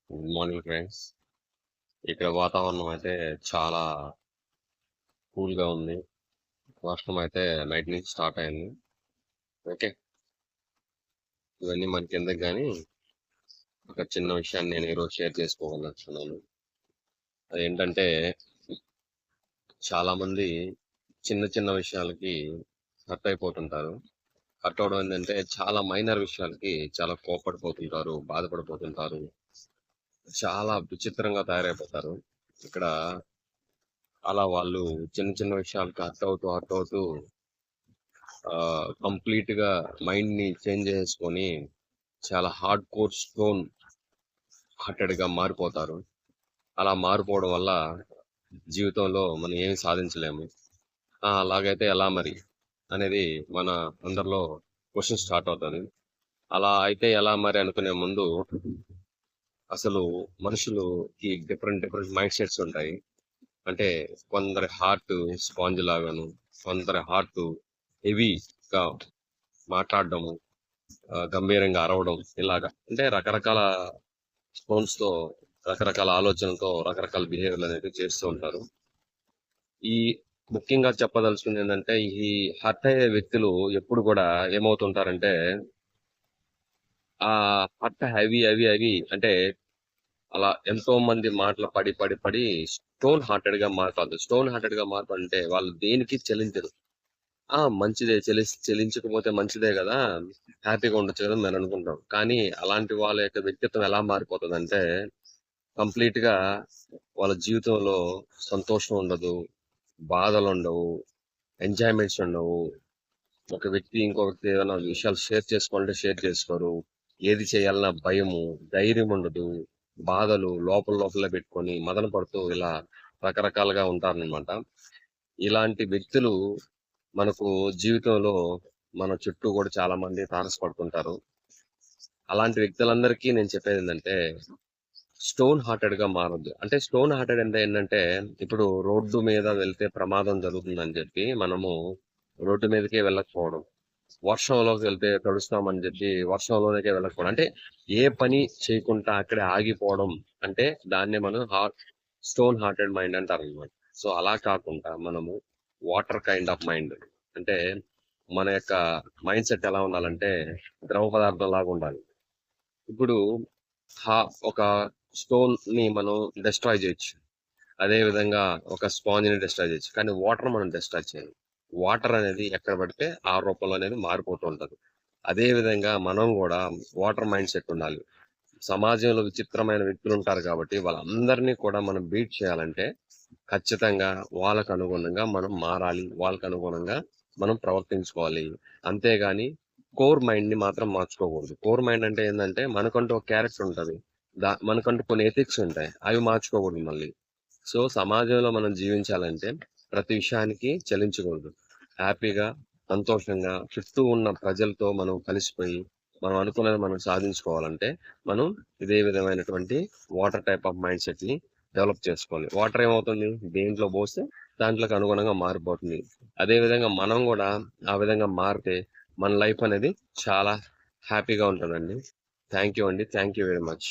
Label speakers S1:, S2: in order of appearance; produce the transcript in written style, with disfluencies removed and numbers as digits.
S1: Good morning friends. ఇక్కడ వాతావరణం అయితే చాలా కూల్ గా ఉంది. వర్షం అయితే నైట్ నుంచి స్టార్ట్ అయింది. ఓకే, ఇవన్నీ మనకి ఎందుకు కానీ ఒక చిన్న విషయాన్ని నేను ఈరోజు షేర్ చేసుకోవాలనుకున్నాను. అదేంటంటే, చాలా మంది చిన్న చిన్న విషయాలకి హర్ట్ అయిపోతుంటారు. హర్ట్ అవడం ఏంటంటే చాలా మైనర్ విషయాలకి చాలా కోపడిపోతుంటారు, బాధపడిపోతుంటారు, చాలా విచిత్రంగా తయారైపోతారు. ఇక్కడ అలా వాళ్ళు చిన్న చిన్న విషయాలకి హర్ట్ అవుతూ కంప్లీట్ గా మైండ్ ని చేంజ్ చేసుకొని చాలా హార్డ్ కోర్ స్టోన్ హార్టెడ్ గా మారిపోతారు. అలా మారిపోవడం వల్ల జీవితంలో మనం ఏమి సాధించలేము. అలాగైతే ఎలా మరి అనేది మన అందరిలో క్వశ్చన్ స్టార్ట్ అవుతుంది. అలా అయితే ఎలా మరి అనుకునే ముందు, అసలు మనుషులుకి డిఫరెంట్ డిఫరెంట్ మైండ్ సెట్స్ ఉంటాయి. అంటే కొందరి హార్ట్ స్పాంజ్ లాగాను, కొందరి హార్ట్ హెవీగా మాట్లాడడము, గంభీరంగా అరవడం, ఇలాగా అంటే రకరకాల స్టోన్స్ తో, రకరకాల ఆలోచనలతో రకరకాల బిహేవియర్ అనేది చేస్తూ ఉంటారు. ఈ ముఖ్యంగా చెప్పదలుచుకుంది ఏంటంటే, ఈ హర్ట్ అయ్యే వ్యక్తులు ఎప్పుడు కూడా ఏమవుతుంటారంటే, ఆ హర్ట్ హెవీ హెవీ హెవీ అంటే అలా ఎంతో మంది మాటలు పడి పడి పడి స్టోన్ హార్టెడ్ గా మారుతుంది. స్టోన్ హార్టెడ్ గా మార్పు అంటే వాళ్ళు దేనికి చెల్లించరు. మంచిదే, చెల్లించకపోతే మంచిదే కదా, హ్యాపీగా ఉండొచ్చు కదా మేము అనుకుంటాం. కానీ అలాంటి వాళ్ళ యొక్క వ్యక్తిత్వం ఎలా మారిపోతుందంటే, కంప్లీట్ గా వాళ్ళ జీవితంలో సంతోషం ఉండదు, బాధలు ఉండవు, ఎంజాయ్మెంట్స్ ఉండవు. ఒక వ్యక్తి ఇంకో వ్యక్తి ఏదైనా విషయాలు షేర్ చేసుకోవాలంటే షేర్ చేసుకోరు. ఏది చేయాలన్నా భయము, ధైర్యం ఉండదు, బాధలు లోపల లోపలే పెట్టుకొని మదన పడుతూ ఇలా రకరకాలుగా ఉంటారనమాట. ఇలాంటి వ్యక్తులు మనకు జీవితంలో మన చుట్టూ కూడా చాలా మంది తారసపడుతుంటారు. అలాంటి వ్యక్తులందరికీ నేను చెప్పేది ఏంటంటే, స్టోన్ హార్టెడ్ గా మారొద్దు. అంటే స్టోన్ హార్టెడ్ అంటే ఏంటంటే, ఇప్పుడు రోడ్డు మీద వెళ్తే ప్రమాదం జరుగుతుందని చెప్పి మనము రోడ్డు మీదకే వెళ్ళకపోవడం, వర్షంలోకి వెళ్తే తడుస్తామని చెప్పి వర్షంలోకే వెళ్ళకపోవడం, అంటే ఏ పని చేయకుండా అక్కడే ఆగిపోవడం, అంటే దాన్నే మనం స్టోన్ హార్టెడ్ మైండ్ అంటారు అనమాట. సో అలా కాకుండా మనము వాటర్ కైండ్ ఆఫ్ మైండ్, అంటే మన యొక్క మైండ్ సెట్ ఎలా ఉండాలంటే ద్రవ పదార్థం లాగా ఉండాలి. ఇప్పుడు ఒక స్టోన్ ని మనం డిస్ట్రాయ్ చేయొచ్చు, అదే విధంగా ఒక స్పాంజ్ ని డిస్ట్రాయ్ చేయొచ్చు, కానీ వాటర్ మనం డిస్ట్రాయ్ చేయాలి. వాటర్ అనేది ఎక్కడ పడితే ఆ రూపంలో అనేది మారిపోతూ ఉంటది. అదే విధంగా మనం కూడా వాటర్ మైండ్ సెట్ ఉండాలి. సమాజంలో విచిత్రమైన వ్యక్తులు ఉంటారు కాబట్టి వాళ్ళందరినీ కూడా మనం బీట్ చేయాలంటే ఖచ్చితంగా వాళ్ళకు అనుగుణంగా మనం మారాలి, వాళ్ళకు అనుగుణంగా మనం ప్రవర్తించుకోవాలి. అంతేగాని కోర్ మైండ్ ని మాత్రం మార్చుకోకూడదు. కోర్ మైండ్ అంటే ఏంటంటే మనకంటూ ఒక క్యారెక్టర్ ఉంటది, మనకంటూ కొన్ని ఎథిక్స్ ఉంటాయి, అవి మార్చుకోకూడదు మళ్ళీ. సో సమాజంలో మనం జీవించాలంటే ప్రతి విషయానికి చెల్లించకూడదు. హ్యాపీగా, సంతోషంగా చుట్టూ ఉన్న ప్రజలతో మనం కలిసిపోయి మనం అనుకున్నది మనం సాధించుకోవాలంటే మనం ఇదే విధమైనటువంటి water type of mind set ని డెవలప్ చేసుకోవాలి. వాటర్ ఏమవుతుంది, దేంట్లో పోస్తే దాంట్లోకి అనుగుణంగా మారిపోతుంది. అదే విధంగా మనం కూడా ఆ విధంగా మారితే మన లైఫ్ అనేది చాలా హ్యాపీగా ఉంటుందండి. థ్యాంక్ యూ అండి, థ్యాంక్ యూ వెరీ మచ్.